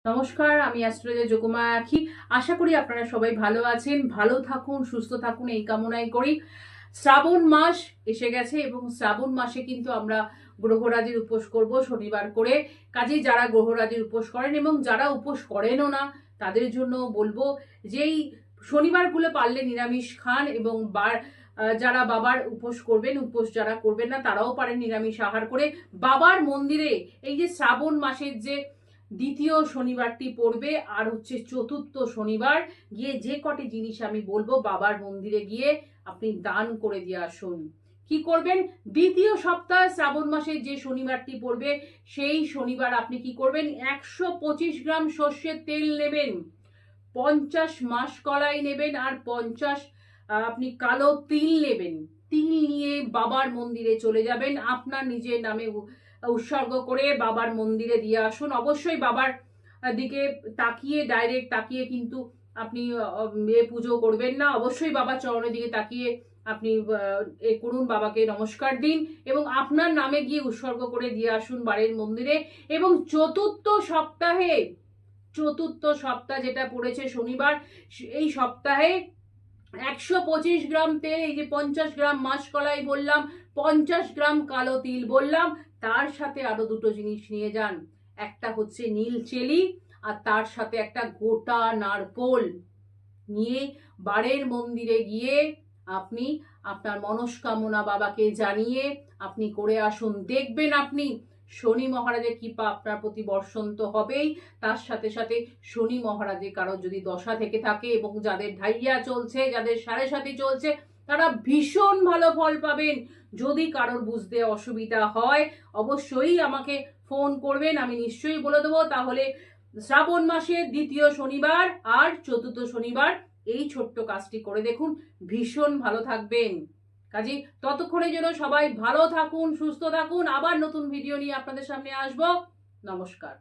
নমস্কার, আমি অ্যাস্ট্রোলজার যোগমা আখি। আশা করি আপনারা সবাই ভালো আছেন, ভালো থাকুন, সুস্থ থাকুন এই কামনাই করি। শ্রাবণ মাস এসে গেছে এবং শ্রাবণ মাসে কিন্তু আমরা গ্রহরাজির উপোস করব শনিবার করে। কাজেই যারা গ্রহরাজির উপোস করেন এবং যারা উপোস করেনও না তাদের জন্য বলবো যে এই শনিবারগুলো পারলে নিরামিষ খান এবং যারা বাবার উপোস করবেন, উপোস যারা করবেন না তারাও পারেন নিরামিষ আহার করে বাবার মন্দিরে এই যে শ্রাবণ মাসের যে দ্বিতীয় শনিবারটি পড়বে আর হচ্ছে চতুর্থ শনিবার গিয়ে যে কটি জিনিস আমি বলবো বাবার মন্দিরে গিয়ে আপনি দান করে দিয়ে আসুন। কি করবেন? দ্বিতীয় সপ্তাহ শ্রাবণ মাসের যে শনিবারটি পড়বে সেই শনিবার আপনি কি করবেন? 125 গ্রাম সর্ষের তেল নেবেন, 50 মাসকলাই নেবেন আর 50 আপনি কালো তিল নেবেন। তিল নিয়ে বাবার মন্দিরে চলে যাবেন, আপনার নিজের নামে উৎসর্গ করে বাবার মন্দিরে দিয়ে আসুন। অবশ্যই বাবার দিকে তাকিয়ে, ডাইরেক্ট তাকিয়ে কিন্তু আপনি পুজো করবেন না। অবশ্যই বাবার চরণের দিকে তাকিয়ে আপনি এ করুন, বাবাকে নমস্কার দিন এবং আপনার নামে গিয়ে উৎসর্গ করে দিয়ে আসুন বাড়ির মন্দিরে। এবং চতুর্থ সপ্তাহ যেটা পড়েছে শনিবার, এই সপ্তাহে 125 গ্রাম তেল, এই যে 50 গ্রাম মাসকলাই বললাম, 50 গ্রাম কালো তিল বললাম, তার সাথে আরো দুটো জিনিস নিয়ে যান। একটা হচ্ছে নীল চেলি আর তার সাথে একটা গোটা নারকোল নিয়ে বাড়ির মন্দিরে গিয়ে আপনি আপনার মনস্কামনা বাবাকে জানিয়ে আপনি করে আসুন। দেখবেন আপনি শনি মহারাজের কৃপা আপনার প্রতি বর্ষণ তো হবেই, তার সাথে সাথে শনি মহারাজের কারোর যদি দশা থেকে থাকে এবং যাদের ঢাইয়া চলছে, যাদের সাড়ে সাথী চলছে, তারা ভীষণ ভালো ফল পাবেন। যদি কারোর বুঝতে অসুবিধা হয় অবশ্যই আমাকে ফোন করবেন, আমি নিশ্চয়ই বলে দেবো। তাহলে শ্রাবণ মাসের দ্বিতীয় শনিবার আর চতুর্থ শনিবার এই ছোট্ট কাজটি করে দেখুন, ভীষণ ভালো থাকবেন। কাজে ততক্ষণের জন্য সবাই ভালো থাকুন, সুস্থ থাকুন। আবার নতুন ভিডিও নিয়ে আপনাদের সামনে আসবো। নমস্কার।